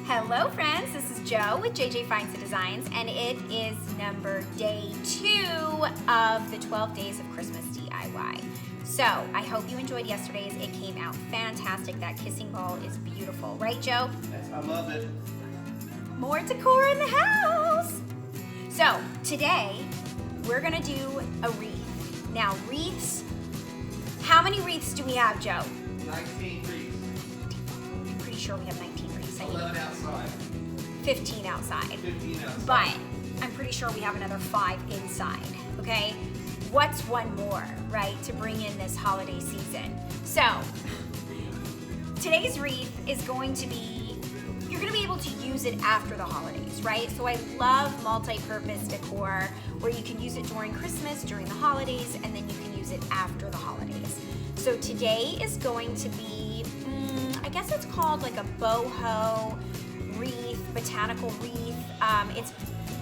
Hello friends, this is Jo with jjFinds&Designs, and it is day 2 of the 12 days of Christmas DIY. So I hope you enjoyed yesterday's. It came out fantastic. That kissing ball is beautiful, right Jo? Yes, I love it. More decor in the house. So today we're gonna do a wreath. Now wreaths, how many wreaths do we have, Jo? 19 wreaths. I'm pretty sure we have 19 wreaths. 11 outside. 15 outside. 15 outside. But I'm pretty sure we have another 5 inside, okay? What's one more, right, to bring in this holiday season? So, today's wreath is going to be, you're gonna be able to use it after the holidays, right? So I love multi-purpose decor where you can use it during Christmas, during the holidays, and then you can use it after the holidays. So today is going to be, I guess it's called like a boho wreath, botanical wreath.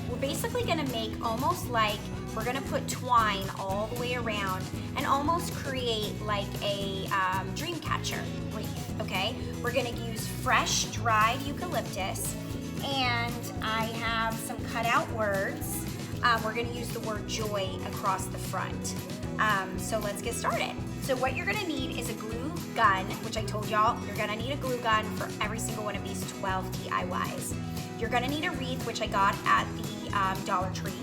We're basically gonna make almost like, we're gonna put twine all the way around and almost create like a dream catcher wreath, okay? We're gonna use fresh dried eucalyptus, and I have some cut out words. We're gonna use the word joy across the front. So let's get started. So what you're gonna need is a glue gun, which I told y'all, you're gonna need a glue gun for every single one of these 12 DIYs. You're gonna need a wreath, which I got at the Dollar Tree.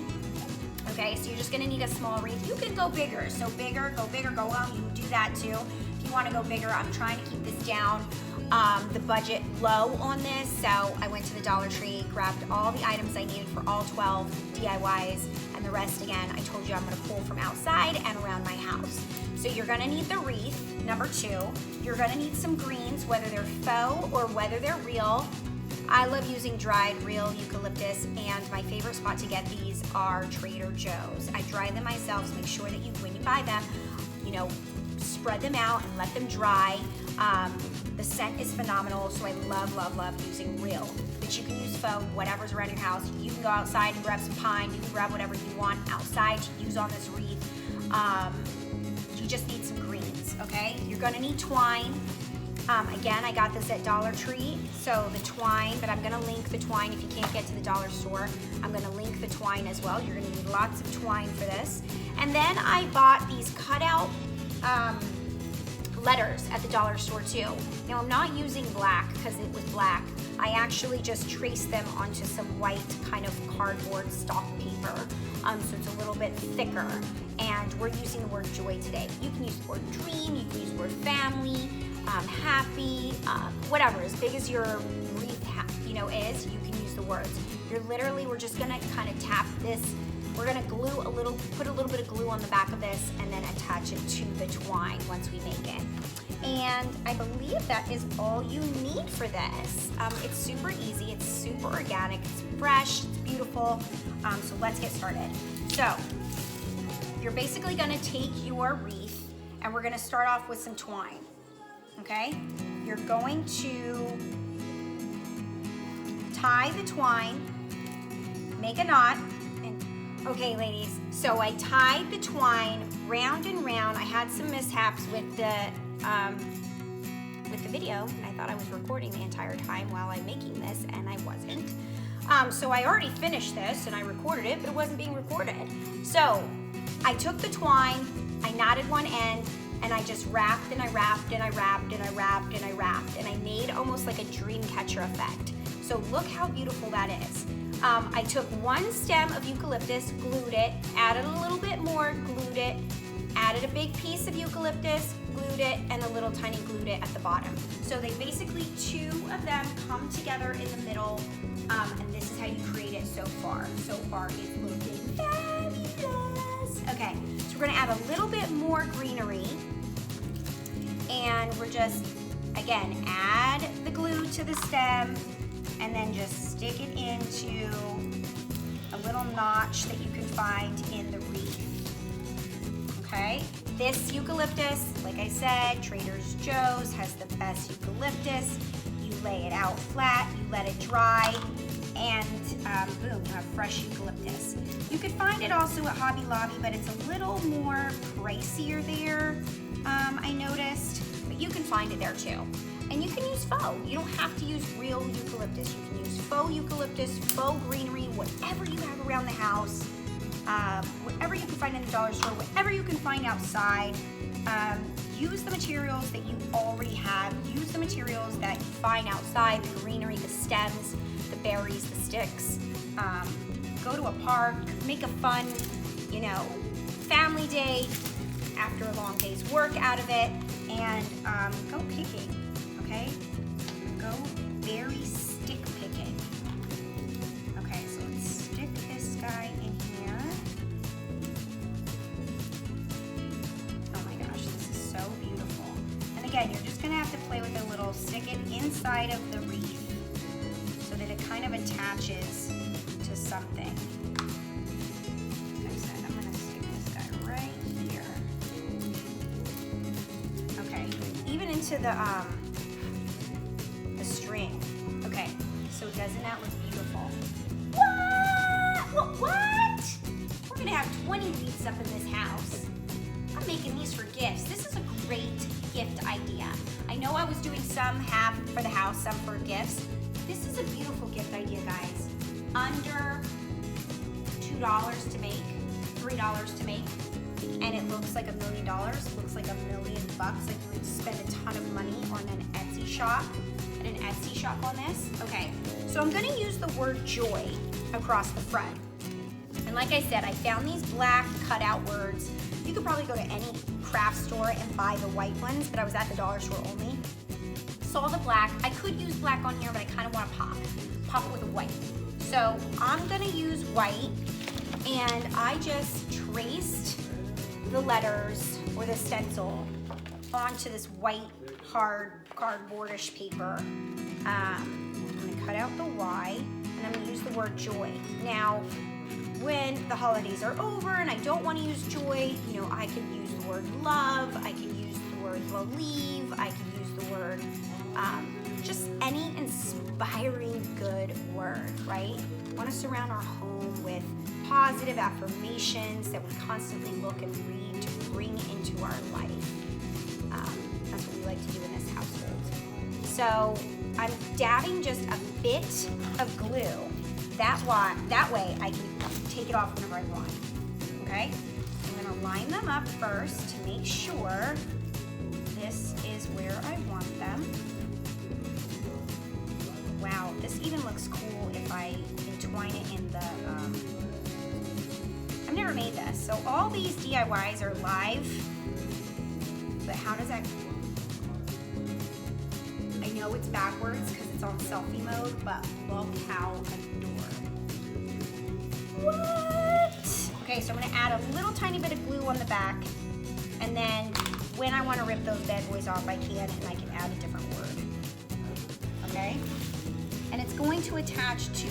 Okay, so you're just gonna need a small wreath. You can go bigger, so bigger, go well, you can do that too. If you wanna go bigger, I'm trying to keep this down, the budget low on this, so I went to the Dollar Tree, grabbed all the items I needed for all 12 DIYs, and the rest, again, I told you I'm gonna pull from outside and around my house. So you're gonna need the wreath, number 2. You're gonna need some greens, whether they're faux or whether they're real. I love using dried real eucalyptus, and my favorite spot to get these are Trader Joe's. I dry them myself, so make sure that when you buy them, you know, spread them out and let them dry. The scent is phenomenal, so I love using real. But you can use faux, whatever's around your house. You can go outside and grab some pine. You can grab whatever you want outside to use on this wreath. You just need some greens, okay? You're gonna need twine. Again, I got this at Dollar Tree, so the twine, but I'm gonna link the twine if you can't get to the dollar store. I'm gonna link the twine as well. You're gonna need lots of twine for this. And then I bought these cutout letters at the dollar store too. Now I'm not using black because it was black. I actually just traced them onto some white kind of cardboard stock paper. So it's a little bit thicker. And we're using the word joy today. You can use the word dream, you can use the word family, happy, whatever, as big as your wreath is, you can use the words. We're just gonna kind of tap this. We're gonna put a little bit of glue on the back of this and then attach it to the twine once we make it. And I believe that is all you need for this. It's super easy, it's super organic, it's fresh, it's beautiful. So let's get started. So you're basically gonna take your wreath and we're gonna start off with some twine, okay? You're going to tie the twine, make a knot, okay, ladies, so I tied the twine round and round. I had some mishaps with the video. I thought I was recording the entire time while I'm making this, and I wasn't. So I already finished this, and I recorded it, but it wasn't being recorded. So I took the twine, I knotted one end, and I just wrapped, and I wrapped, and I wrapped, and I wrapped, and I wrapped, and I made almost like a dream catcher effect. So look how beautiful that is. I took one stem of eucalyptus, glued it, added a little bit more, glued it, added a big piece of eucalyptus, glued it, and a little tiny glued it at the bottom. So they basically, 2 of them come together in the middle, and this is how you create it so far. So far it's looking fabulous. Okay, so we're gonna add a little bit more greenery, and we're just, again, add the glue to the stem, and then just stick it into a little notch that you can find in the wreath, okay? This eucalyptus, like I said, Trader Joe's has the best eucalyptus. You lay it out flat, you let it dry, and boom, you have fresh eucalyptus. You could find it also at Hobby Lobby, but it's a little more pricier there, I noticed, but you can find it there too. And you can use faux. You don't have to use real eucalyptus. You can use faux eucalyptus, faux greenery, whatever you have around the house, whatever you can find in the dollar store, whatever you can find outside. Use the materials that you already have. Use the materials that you find outside, the greenery, the stems, the berries, the sticks. Go to a park, make a fun, family day after a long day's work out of it, and go picking, okay? Go berry stick picking. Okay, so let's stick this guy in here. Oh my gosh, this is so beautiful. And again, you're just gonna have to play with a little, stick it inside of the wreath so that it kind of attaches to something. Like I said, I'm gonna stick this guy right here. Okay, even into the string. Okay, so doesn't that look beautiful? What? We're gonna have 20 wreaths up in this house. I'm making these for gifts. This is a great gift idea. I know I was doing some half for the house, some for gifts. This is a beautiful gift idea, guys. Under $2 to make, $3 to make, and it looks like $1 million. It looks like $1 million bucks. Like you would spend a ton of money on an Etsy shop, on this. Okay, so I'm gonna use the word joy across the front. And like I said, I found these black cutout words. You could probably go to any craft store and buy the white ones, but I was at the dollar store only. Saw the black. I could use black on here, but I kind of want to pop it with a white. So I'm gonna use white, and I just traced the letters or the stencil onto this white hard cardboardish paper. I'm gonna cut out the Y, and I'm gonna use the word joy. Now, when the holidays are over and I don't want to use joy, I could use the word love, I could use the word believe, I could use the word just any inspiring good word, right? We want to surround our home with positive affirmations that we constantly look and read to bring into our life. That's what we like to do in this household. So I'm dabbing just a bit of glue. That way I can take it off whenever I want. Okay? I'm gonna line them up first to make sure this is where I want them. Wow, this even looks cool if I entwine it in the, I've never made this. So all these DIYs are live, but how does that, I know it's backwards because it's on selfie mode, but look how adorable. What? Okay, so I'm gonna add a little tiny bit of glue on the back, and then when I wanna rip those bad boys off, I can, and I can add a different word. Okay? And it's going to attach to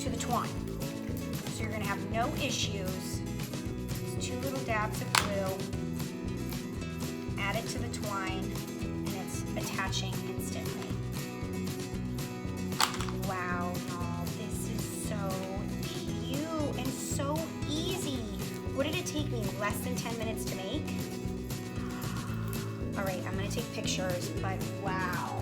the twine. So you're gonna have no issues. Just 2 little dabs of glue, add it to the twine, and it's attaching instantly. Wow, y'all, this is so cute and so easy. What did it take me? Less than 10 minutes to make? All right, I'm gonna take pictures, but wow.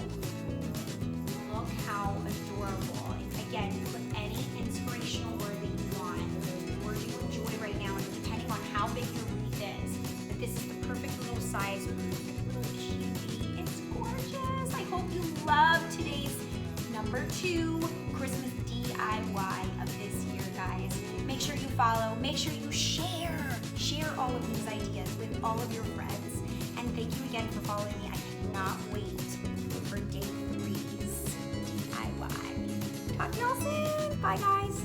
Look how adorable. Again, you put any inspirational word that you want. We're doing joy right now, and depending on how big your wreath is, but this is the perfect little size, perfect little cutie. It's gorgeous. I hope you love today's number 2 Christmas DIY of this year, guys. Make sure you follow, make sure you share all of these ideas with all of your friends. And thank you again for following me. I cannot wait for day 3's DIY. Talk to y'all soon. Bye, guys.